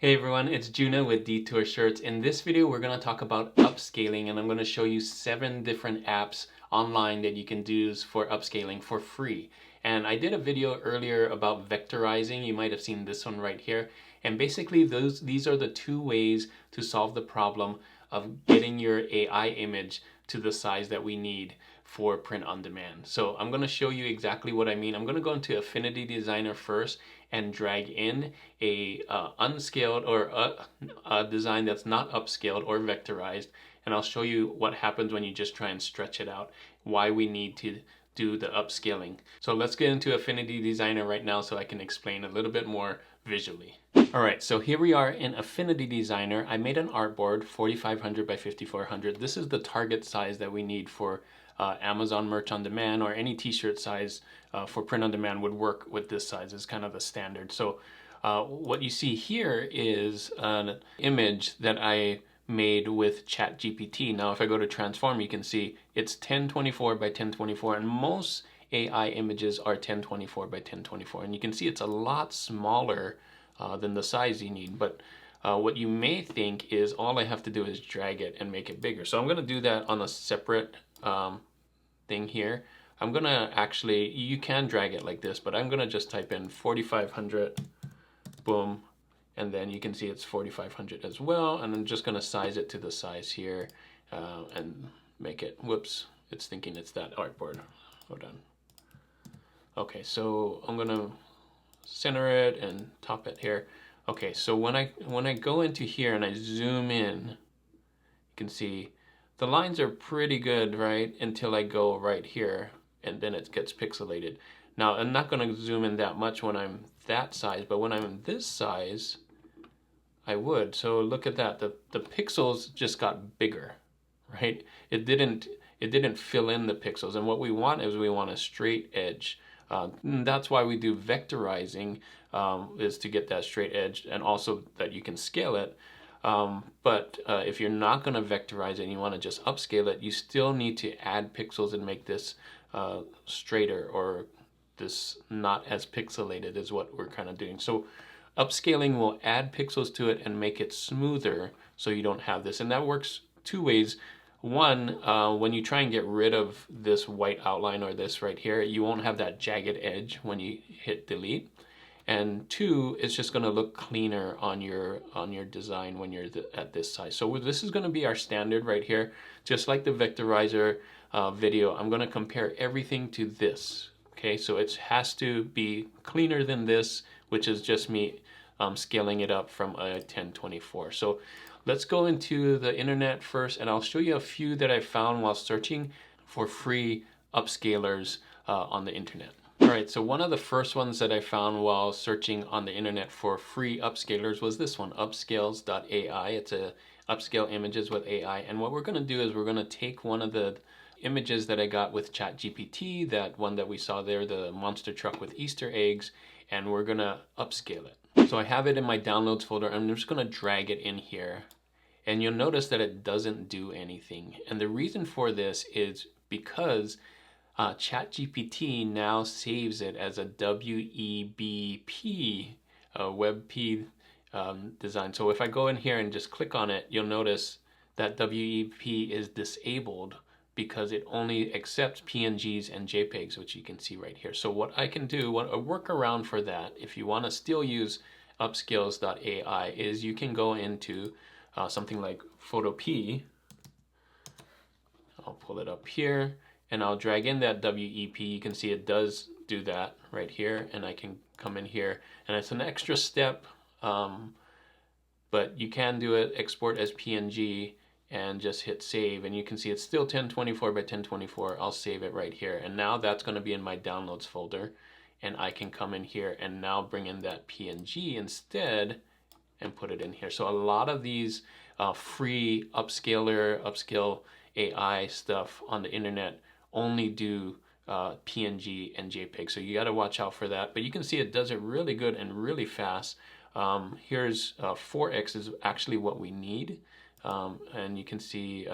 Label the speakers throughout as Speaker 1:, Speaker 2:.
Speaker 1: Hey everyone, it's Juna with Detour Shirts. In this video, we're going to talk about upscaling, and I'm going to show you 7 different apps online that you can use for upscaling for free. And I did a video earlier about vectorizing. You might have seen this one right here. And basically, these are the 2 ways to solve the problem of getting your AI image to the size that we need for print on demand. So I'm going to show you exactly what I mean. I'm going to go into Affinity Designer first and drag in a unscaled or a design that's not upscaled or vectorized, and I'll show you what happens when you just try and stretch it out, why we need to do the upscaling. So let's get into Affinity Designer right now so I can explain a little bit more visually. Alright, so here we are in Affinity Designer. I made an artboard 4500 by 5400. This is the target size that we need for Amazon merch on demand, or any t-shirt size for print on demand would work with this size. Is kind of the standard. So what you see here is an image that I made with ChatGPT. Now if I go to transform, you can see it's 1024 by 1024, and most AI images are 1024 by 1024, and you can see it's a lot smaller than the size you need. But what you may think is all I have to do is drag it and make it bigger. So I'm going to do that on a separate thing here. I'm going to actually, you can drag it like this, but I'm going to just type in 4500, boom, and then you can see it's 4500 as well. And I'm just going to size it to the size here and make it, whoops, it's thinking it's that artboard. Hold on. Okay, so I'm going to center it and top it here. Okay, so when I go into here and I zoom in, you can see the lines are pretty good, right? Until I go right here, and then it gets pixelated. Now, I'm not going to zoom in that much when I'm that size, but when I'm this size, I would. So look at that. The pixels just got bigger, right? It didn't fill in the pixels. And what we want is we want a straight edge. That's why we do vectorizing, is to get that straight edge, and also that you can scale it. But if you're not going to vectorize it and you want to just upscale it, you still need to add pixels and make this straighter, or this not as pixelated, is what we're kind of doing. So upscaling will add pixels to it and make it smoother so you don't have this. And that works 2 ways. One, when you try and get rid of this white outline or this right here, you won't have that jagged edge when you hit delete. And 2, it's just going to look cleaner on your design when you're at this size. So this is going to be our standard right here. Just like the vectorizer video, I'm going to compare everything to this. Okay, so it has to be cleaner than this, which is just me scaling it up from a 1024. So let's go into the internet first, and I'll show you a few that I found while searching for free upscalers on the internet. Alright, so one of the first ones that I found while searching on the internet for free upscalers was this one, Upscales.ai. It's a upscale images with AI. And what we're going to do is we're going to take one of the images that I got with ChatGPT, that one that we saw there, the monster truck with Easter eggs, and we're going to upscale it. So I have it in my downloads folder. I'm just going to drag it in here. And you'll notice that it doesn't do anything. And the reason for this is because ChatGPT now saves it as a WEBP, WebP design. So if I go in here and just click on it, you'll notice that WEP is disabled because it only accepts PNGs and JPEGs, which you can see right here. So what I can do, a workaround for that, if you want to still use Upscales.ai, is you can go into something like Photopea. I'll pull it up here, and I'll drag in that WEP. You can see it does do that right here, and I can come in here, and it's an extra step, but you can do it, export as PNG, and just hit save, and you can see it's still 1024 by 1024. I'll save it right here, and now that's going to be in my downloads folder, and I can come in here and now bring in that PNG instead and put it in here. So a lot of these free upscale AI stuff on the internet only do PNG and JPEG, so you got to watch out for that. But you can see it does it really good and really fast. Here's 4x is actually what we need, and you can see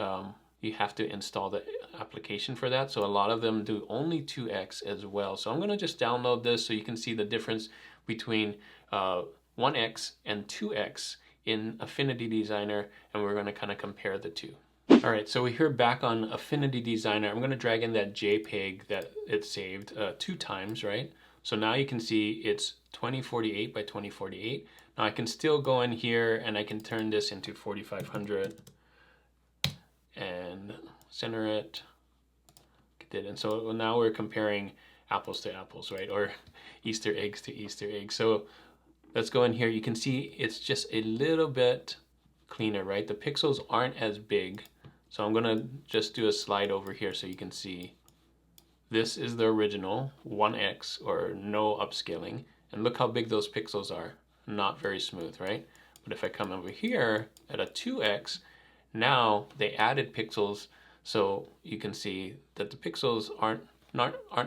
Speaker 1: you have to install the application for that. So a lot of them do only 2x as well. So I'm going to just download this so you can see the difference between 1x and 2x in Affinity Designer, and we're going to kind of compare the two. All right, so we're here back on Affinity Designer. I'm going to drag in that JPEG that it saved 2 times, right? So now you can see it's 2048 by 2048. Now I can still go in here and I can turn this into 4500 and center it. And so now we're comparing apples to apples, right? Or Easter eggs to Easter eggs. So let's go in here. You can see it's just a little bit cleaner, right? The pixels aren't as big. So I'm gonna just do a slide over here so you can see. This is the original 1x or no upscaling. And look how big those pixels are. Not very smooth, right? But if I come over here at a 2x, now they added pixels, so you can see that the pixels aren't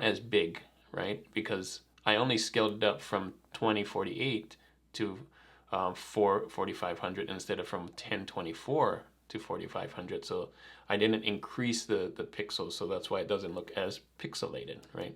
Speaker 1: as big, right? Because I only scaled it up from 2048 to 4500 instead of from 1024 to 4500. So I didn't increase the pixels, so that's why it doesn't look as pixelated, right?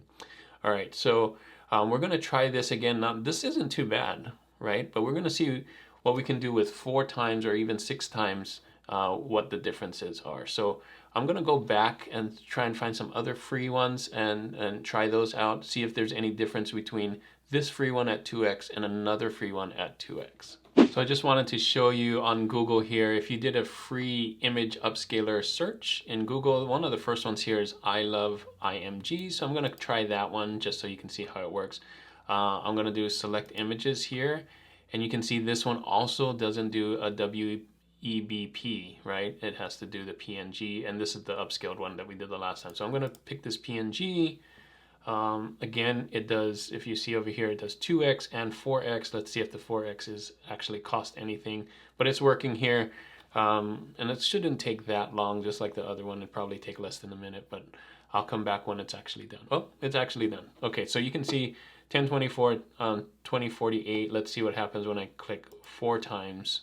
Speaker 1: All right, so we're gonna try this again. Now this isn't too bad, right? But we're gonna see what we can do with 4 times or even 6 times what the differences are. So I'm gonna go back and try and find some other free ones and try those out, see if there's any difference between this free one at 2x and another free one at 2x. So I just wanted to show you on Google here, if you did a free image upscaler search in Google, one of the first ones here is Love IMG. So I'm gonna try that one just so you can see how it works. I'm gonna do select images here, and you can see this one also doesn't do a WEBP, right? It has to do the PNG, and this is the upscaled one that we did the last time. So I'm gonna pick this PNG. Again, it does, if you see over here, it does 2x and 4x. Let's see if the 4x is actually cost anything, but it's working here. And it shouldn't take that long, just like the other one. It'd probably take less than a minute, but I'll come back when it's actually done. Oh, it's actually done. Okay, so you can see 1024, 2048. Let's see what happens when I click 4 times.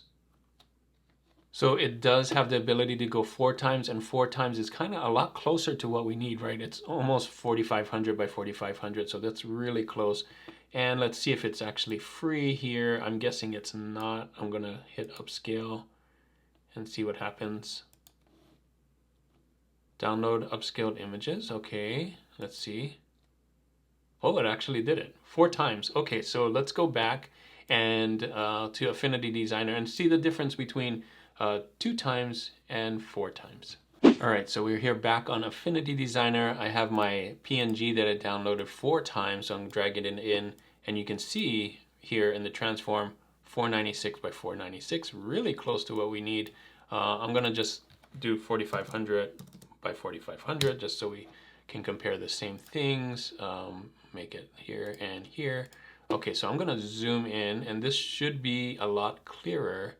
Speaker 1: So it does have the ability to go 4 times, and 4 times is kind of a lot closer to what we need, right? It's almost 4500 by 4500, so that's really close. And let's see if it's actually free here. I'm guessing it's not. I'm gonna hit upscale and see what happens. Download upscaled images. Okay, let's see. Oh, it actually did it 4 times. Okay, so let's go back and to Affinity Designer and see the difference between 2 times and 4 times. All right, so we're here back on Affinity Designer. I have my PNG that I downloaded 4 times, so I'm dragging it in, and you can see here in the transform 496 by 496, really close to what we need. I'm gonna just do 4500 by 4500 just so we can compare the same things. Make it here and here. Okay, so I'm gonna zoom in, and this should be a lot clearer.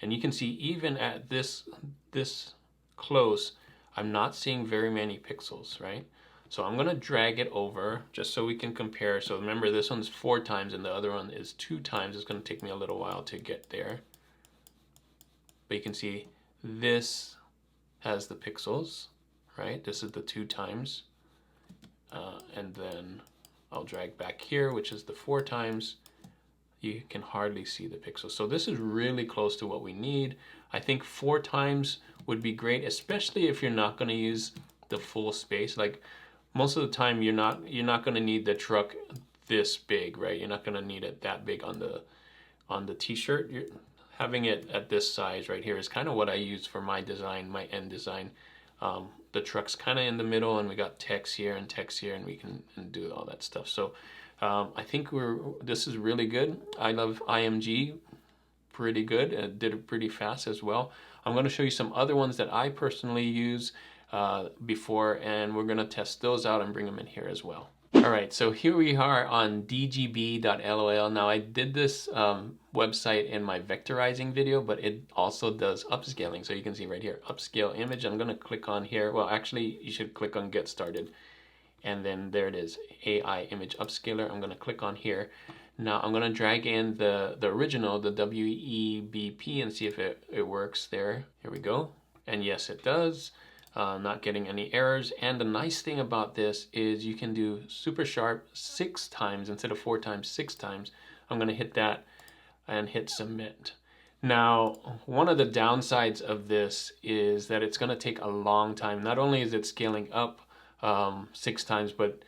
Speaker 1: And you can see even at this close, I'm not seeing very many pixels, right? So I'm gonna drag it over just so we can compare. So remember, this one's 4 times and the other one is 2 times. It's gonna take me a little while to get there. But you can see this has the pixels, right? This is the 2 times. And then I'll drag back here, which is the 4 times. You can hardly see the pixels. So this is really close to what we need. I think 4 times would be great, especially if you're not gonna use the full space. Like most of the time you're not gonna need the truck this big, right? You're not gonna need it that big on the t-shirt. Having it at this size right here is kind of what I use for my design, my end design. The truck's kind of in the middle, and we got text here, and we can do all that stuff. So I think this is really good. I Love IMG, pretty good. It did it pretty fast as well. I'm going to show you some other ones that I personally use before, and we're going to test those out and bring them in here as well. All right, so here we are on DGB.lol. Now I did this website in my vectorizing video, but it also does upscaling. So you can see right here, upscale image. I'm gonna click on here. Well, actually you should click on get started. And then there it is, AI image upscaler. I'm gonna click on here. Now I'm gonna drag in the original, the WEBP, and see if it works there. Here we go. And yes, it does. Not getting any errors. And the nice thing about this is you can do super sharp 6 times instead of 4 times, 6 times. I'm gonna hit that, and hit submit. Now, one of the downsides of this is that it's going to take a long time. Not only is it scaling up 6 times, but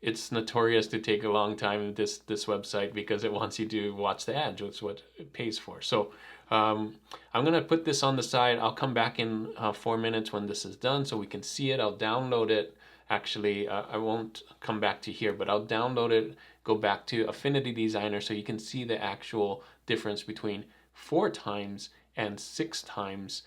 Speaker 1: it's notorious to take a long time, this website, because it wants you to watch the ads, which is what it pays for. So I'm going to put this on the side. I'll come back in 4 minutes when this is done so we can see it. I'll download it. Actually, I won't come back to here, but I'll download it, go back to Affinity Designer so you can see the actual difference between 4 times and 6 times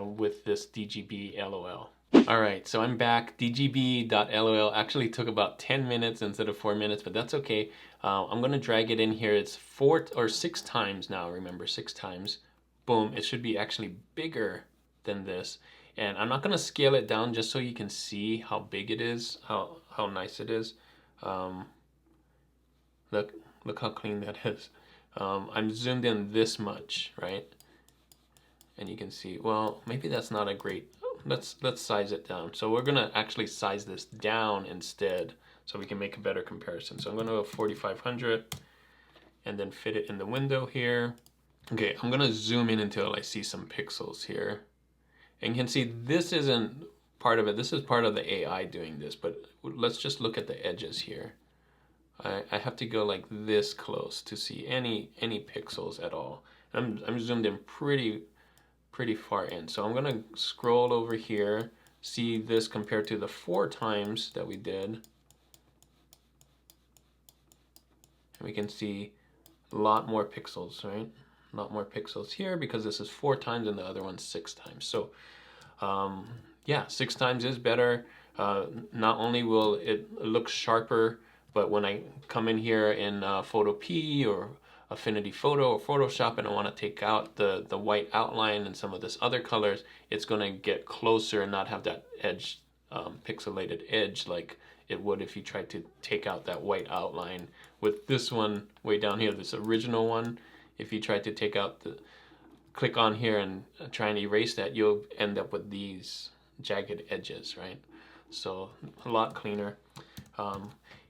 Speaker 1: with this DGB.lol. All right, so I'm back. DGB.lol actually took about 10 minutes instead of 4 minutes, but that's okay. I'm gonna drag it in here. It's 4 or 6 times now, remember, 6 times. Boom, it should be actually bigger than this. And I'm not gonna scale it down just so you can see how big it is, how nice it is. Look how clean that is. I'm zoomed in this much, right? And you can see, well, maybe that's not a great, let's size it down. So we're gonna actually size this down instead so we can make a better comparison. So I'm gonna go 4500 and then fit it in the window here. Okay, I'm gonna zoom in until I see some pixels here. And you can see this isn't part of it. This is part of the AI doing this, but let's just look at the edges here. I have to go like this close to see any pixels at all. I'm zoomed in pretty far in. So I'm gonna scroll over here, see this compared to the 4 times that we did. And we can see a lot more pixels, right? A lot more pixels here because this is 4 times and the other one's 6 times. So yeah, 6 times is better. Not only will it look sharper, but when I come in here in Photo P or Affinity Photo or Photoshop and I want to take out the white outline and some of this other colors, it's going to get closer and not have that edge, pixelated edge like it would if you tried to take out that white outline. With this one way down here, this original one, if you tried to take out click on here and try and erase that, you'll end up with these jagged edges, right? So a lot cleaner.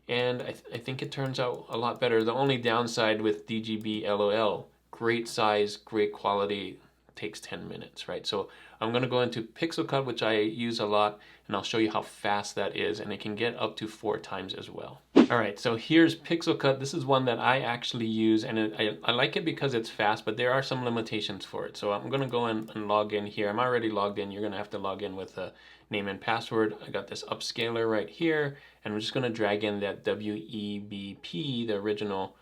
Speaker 1: And I think it turns out a lot better. The only downside with DGB.lol, great size, great quality, takes 10 minutes, right? So I'm gonna go into Pixelcut, which I use a lot, and I'll show you how fast that is, and it can get up to 4 times as well. All right, so here's Pixelcut. This is one that I actually use, and I like it because it's fast, but there are some limitations for it. So I'm gonna go in and log in here. I'm already logged in. You're gonna have to log in with a name and password. I got this upscaler right here, and I'm just gonna drag in that WEBP, the original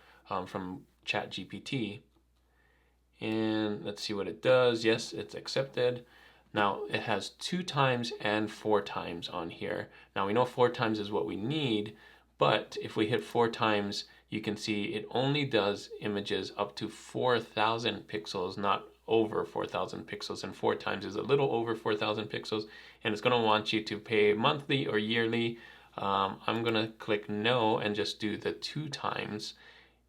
Speaker 1: from ChatGPT. And let's see what it does. Yes, it's accepted. Now it has 2 times and 4 times on here. Now we know 4 times is what we need, but if we hit 4 times, you can see it only does images up to 4,000 pixels, not over 4,000 pixels, and 4 times is a little over 4,000 pixels, and it's gonna want you to pay monthly or yearly. I'm gonna click no and just do the 2 times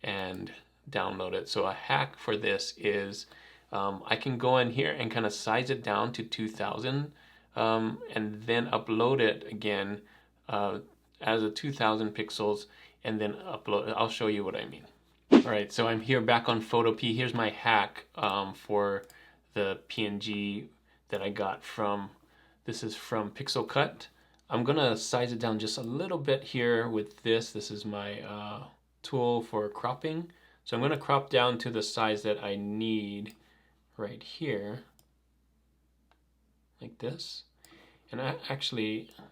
Speaker 1: and download it. So a hack for this is I can go in here and kind of size it down to 2000 and then upload it again as a 2000 pixels and then upload it. I'll show you what I mean. All right, so I'm here back on Photo P. Here's my hack for the PNG that I got from, this is from Pixelcut. I'm gonna size it down just a little bit here with this. This is my tool for cropping. So I'm going to crop down to the size that I need right here, like this. And I actually am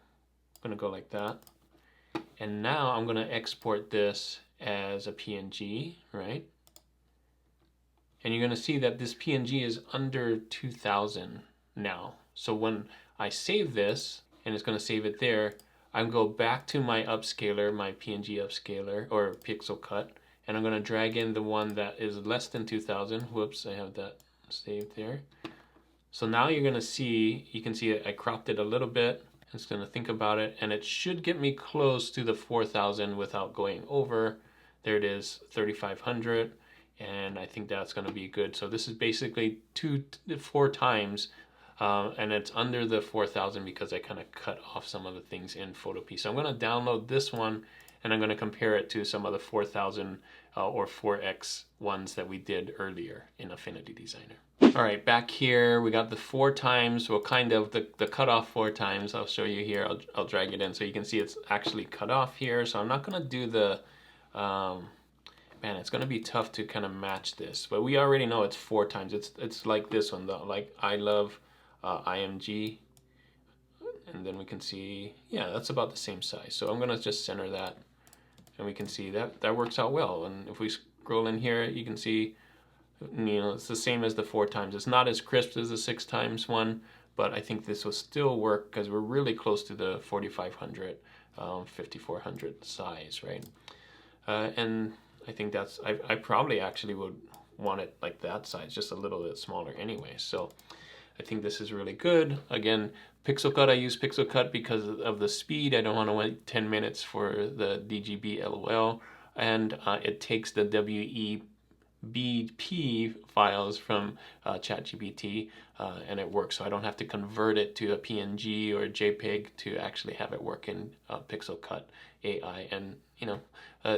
Speaker 1: going to go like that. And now I'm going to export this as a PNG, right? And you're going to see that this PNG is under 2000 now. So when I save this, and it's going to save it there, I go back to my upscaler, my PNG upscaler, or Pixelcut, and I'm going to drag in the one that is less than 2000. Whoops, I have that saved there. So now you're going to see, you can see it, I cropped it a little bit. It's going to think about it, and it should get me close to the 4000 without going over. There it is, 3500, and I think that's going to be good. So this is basically 4 times, and it's under the 4000 because I kind of cut off some of the things in Photo P. So I'm going to download this one, and I'm going to compare it to some of the 4000 or 4x ones that we did earlier in Affinity Designer. All right, back here we got the 4 times, well kind of the cutoff 4 times. I'll show you here. I'll drag it in so you can see it's actually cut off here. So I'm not gonna do the, man, it's gonna be tough to kind of match this, but we already know it's 4 times. It's like this one though, like I Love IMG. And then we can see, yeah, that's about the same size. So I'm gonna just center that, and we can see that that works out well. And if we scroll in here, you can see, you know, it's the same as the 4 times. It's not as crisp as the 6 times one, but I think this will still work because we're really close to the 4500, 5400 size, right? And I think that's, I probably actually would want it like that size, just a little bit smaller anyway. So I think this is really good. Again, Pixelcut, I use Pixelcut because of the speed. I don't want to wait 10 minutes for the DGB.lol. And it takes the WEBP files from ChatGPT and it works. So I don't have to convert it to a PNG or a JPEG to actually have it work in Pixelcut AI. And, you know,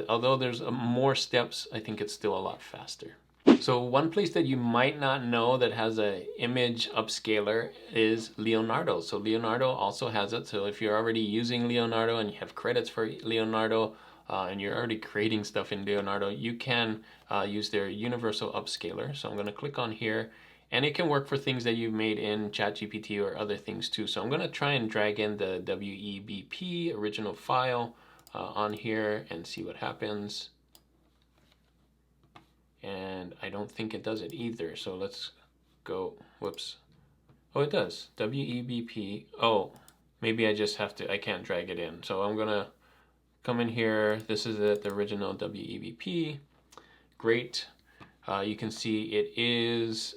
Speaker 1: although there's more steps, I think it's still a lot faster. So one place that you might not know that has an image upscaler is Leonardo. So Leonardo also has it. So if you're already using Leonardo and you have credits for Leonardo and you're already creating stuff in Leonardo, you can use their universal upscaler. So I'm going to click on here, and it can work for things that you've made in ChatGPT or other things too. So I'm going to try and drag in the WEBP original file on here and see what happens. And I don't think it does it either. So let's go, whoops. Oh, it does, WEBP. Oh, maybe I just have to, I can't drag it in. So I'm gonna come in here. This is it, the original WEBP. Great. You can see it is,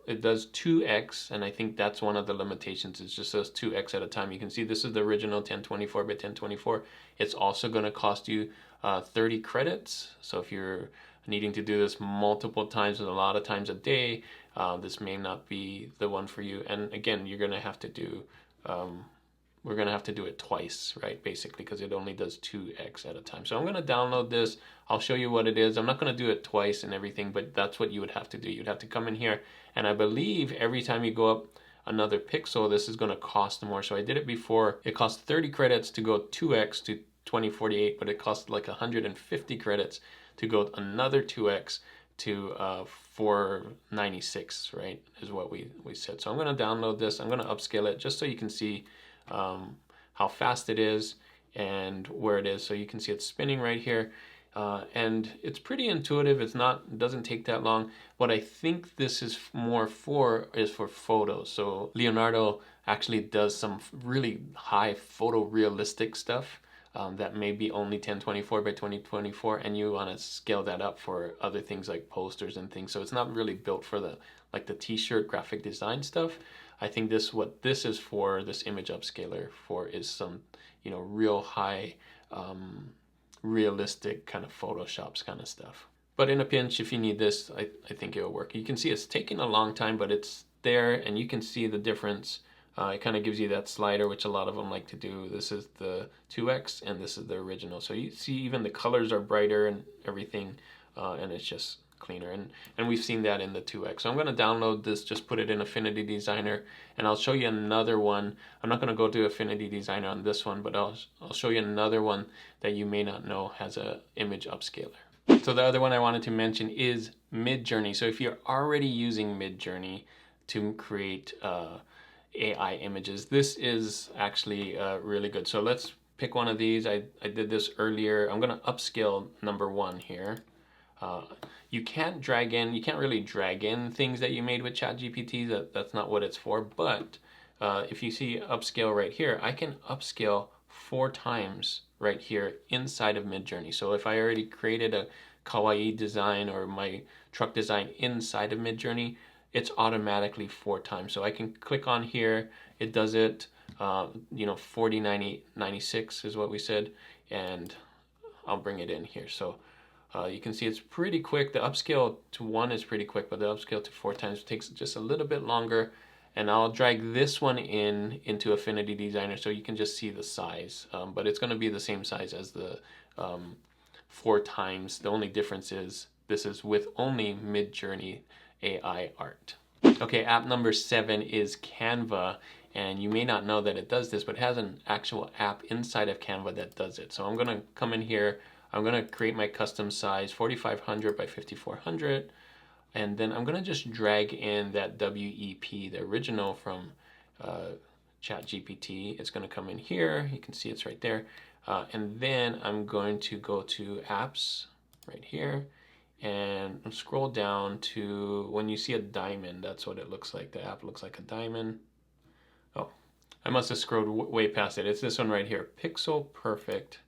Speaker 1: it does 2x, and I think that's one of the limitations. It just says 2x at a time. You can see this is the original 1024 by 1024. It's also gonna cost you 30 credits. So if you're needing to do this multiple times and a lot of times a day, this may not be the one for you. And again, you're gonna have to do, we're gonna have to do it twice, right? Basically, because it only does 2x at a time. So I'm gonna download this. I'll show you what it is. I'm not gonna do it twice and everything, but that's what you would have to do. You'd have to come in here, and I believe every time you go up another pixel, this is gonna cost more. So I did it before. It cost 30 credits to go 2x to 2048, but it cost like 150 credits to go another 2x to 496, right, is what we said. So I'm going to download this. I'm going to upscale it just so you can see how fast it is and where it is. So you can see it's spinning right here. And it's pretty intuitive. It doesn't take that long. What I think this is more for is for photos. So Leonardo actually does some really high photorealistic stuff. That may be only 1024 by 2024, and you want to scale that up for other things like posters and things. So it's not really built for the t-shirt graphic design stuff. I think what this is for, this image upscaler for, is some, you know, real high realistic kind of Photoshops kind of stuff. But in a pinch, if you need this, I think it'll work. You can see it's taking a long time, but it's there, and you can see the difference. It kind of gives you that slider, which a lot of them like to do. This is the 2x, and this is the original. So you see even the colors are brighter and everything, and it's just cleaner. And we've seen that in the 2x. So I'm going to download this, just put it in Affinity Designer, and I'll show you another one. I'm not going to go to Affinity Designer on this one, but I'll show you another one that you may not know has a image upscaler. So the other one I wanted to mention is Midjourney. So if you're already using Midjourney to create AI images, this is actually really good. So let's pick one of these. I did this earlier. I'm going to upscale number 1 here. You can't really drag in things that you made with ChatGPT. That's not what it's for. But if you see upscale right here, I can upscale 4 times right here inside of Midjourney. So if I already created a kawaii design or my truck design inside of Midjourney, it's automatically 4 times. So I can click on here, it does it, you know, 40, 90, 96 is what we said, and I'll bring it in here. So you can see it's pretty quick. The upscale to 1 is pretty quick, but the upscale to 4 times takes just a little bit longer. And I'll drag this one into Affinity Designer so you can just see the size. But it's going to be the same size as the 4 times. The only difference is this is with only Midjourney AI art. Okay, app number 7 is Canva, and you may not know that it does this, but it has an actual app inside of Canva that does it. So I'm gonna come in here, I'm gonna create my custom size 4500 by 5400, and then I'm gonna just drag in that WEP, the original from ChatGPT. It's gonna come in here, you can see it's right there. And then I'm going to go to apps right here and scroll down to when you see a diamond, that's what it looks like. The app looks like a diamond. Oh, I must have scrolled way past it. It's this one right here, Pixel Perfect.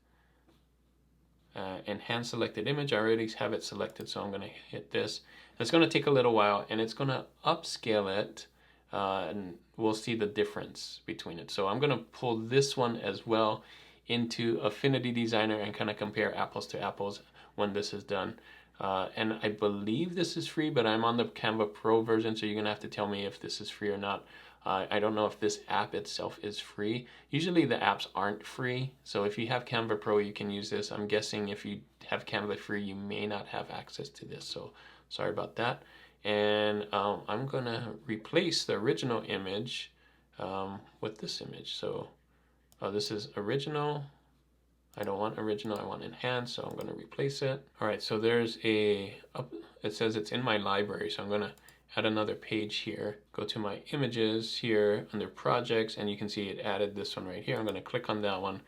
Speaker 1: Enhance selected image. I already have it selected, so I'm going to hit this. It's going to take a little while, and it's going to upscale it, and we'll see the difference between it. So I'm going to pull this one as well into Affinity Designer and kind of compare apples to apples when this is done. And I believe this is free, but I'm on the Canva Pro version, so you're going to have to tell me if this is free or not. I don't know if this app itself is free. Usually the apps aren't free, so if you have Canva Pro, you can use this. I'm guessing if you have Canva free, you may not have access to this, so sorry about that. And I'm going to replace the original image with this image. So this is original. I don't want original, I want enhanced, so I'm going to replace it. All right, so there's it says it's in my library, so I'm going to add another page here. Go to my images here under projects, and you can see it added this one right here. I'm going to click on that one,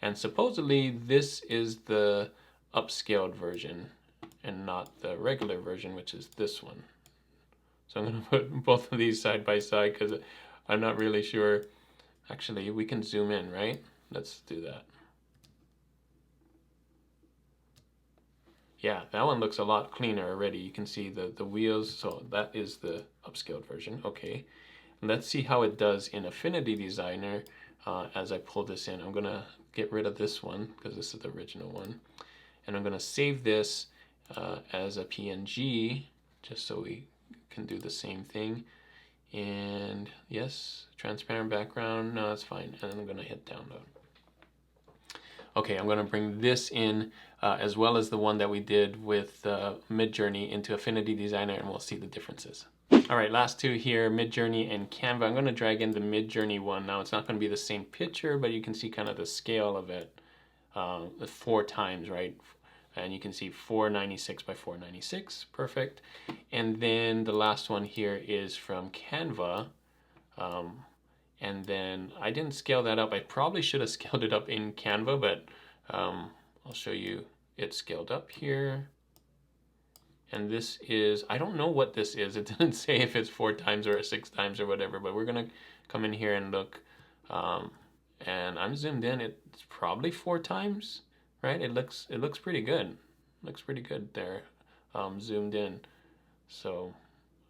Speaker 1: and supposedly this is the upscaled version and not the regular version, which is this one. So I'm going to put both of these side by side because I'm not really sure. Actually, we can zoom in, right? Let's do that. Yeah, that one looks a lot cleaner already. You can see the wheels, so that is the upscaled version. Okay, let's see how it does in Affinity Designer as I pull this in. I'm gonna get rid of this one because this is the original one, and I'm gonna save this as a PNG just so we can do the same thing. And yes, transparent background, no, that's fine. And then I'm gonna hit download. Okay, I'm going to bring this in as well as the one that we did with Midjourney into Affinity Designer, and we'll see the differences. All right, last two here, Midjourney and Canva. I'm going to drag in the Midjourney one. Now, it's not going to be the same picture, but you can see kind of the scale of it 4 times, right? And you can see 496 by 496, perfect. And then the last one here is from Canva. And then I didn't scale that up. I probably should have scaled it up in Canva, but I'll show you it scaled up here. And this is, I don't know what this is. It didn't say if it's 4 times or 6 times or whatever, but we're gonna come in here and look. And I'm zoomed in, it's probably 4 times, right? It looks pretty good. Looks pretty good there, zoomed in. So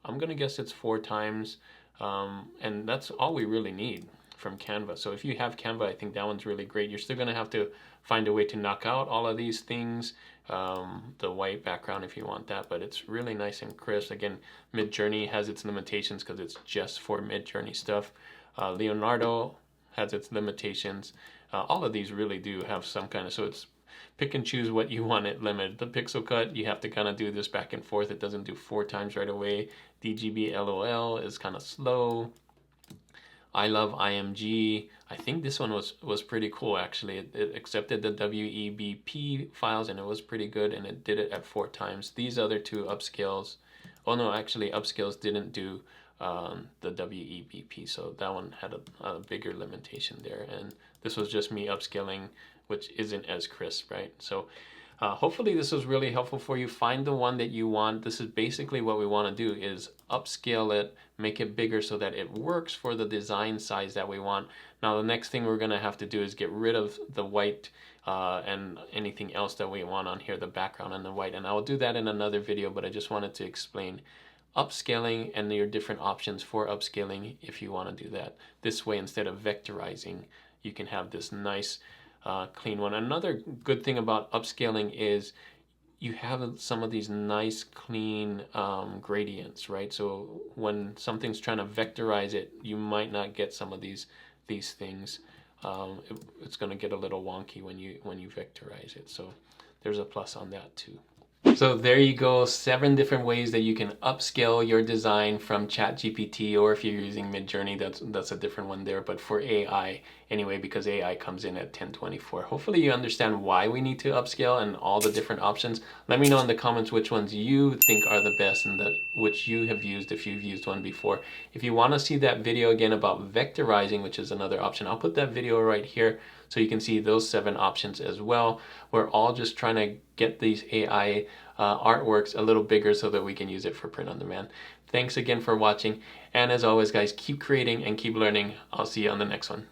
Speaker 1: I'm gonna guess it's 4 times. And that's all we really need from Canva. So if you have Canva, I think that one's really great. You're still going to have to find a way to knock out all of these things, the white background if you want that, but it's really nice and crisp. Again, Midjourney has its limitations because it's just for Midjourney stuff. Leonardo has its limitations. All of these really do have some kind of, so it's pick and choose what you want it limited. The Pixelcut, you have to kind of do this back and forth. It doesn't do 4 times right away. DGB.lol is kind of slow. I Love IMG. I think this one was pretty cool actually. It accepted the WEBP files and it was pretty good, and it did it at 4 times. These other 2 upscales, oh no, actually Upscales didn't do the WEBP, so that one had a bigger limitation there, and this was just me upscaling, which isn't as crisp, right? So hopefully this was really helpful for you. Find the one that you want. This is basically what we want to do, is upscale it, make it bigger so that it works for the design size that we want. Now the next thing we're going to have to do is get rid of the white and anything else that we want on here, the background and the white, and I will do that in another video, but I just wanted to explain upscaling and your different options for upscaling if you want to do that. This way, instead of vectorizing, you can have this nice clean one. Another good thing about upscaling is you have some of these nice clean gradients, right? So when something's trying to vectorize it, you might not get some of these things. It's going to get a little wonky when you vectorize it. So there's a plus on that too. So there you go, 7 different ways that you can upscale your design from ChatGPT, or if you're using Midjourney, that's a different one there, but for AI anyway, because AI comes in at 1024. Hopefully you understand why we need to upscale and all the different options. Let me know in the comments which ones you think are the best and which you have used if you've used one before. If you want to see that video again about vectorizing, which is another option, I'll put that video right here so you can see those 7 options as well. We're all just trying to get these AI artworks a little bigger so that we can use it for print on demand. Thanks again for watching, and as always guys, keep creating and keep learning. I'll see you on the next one.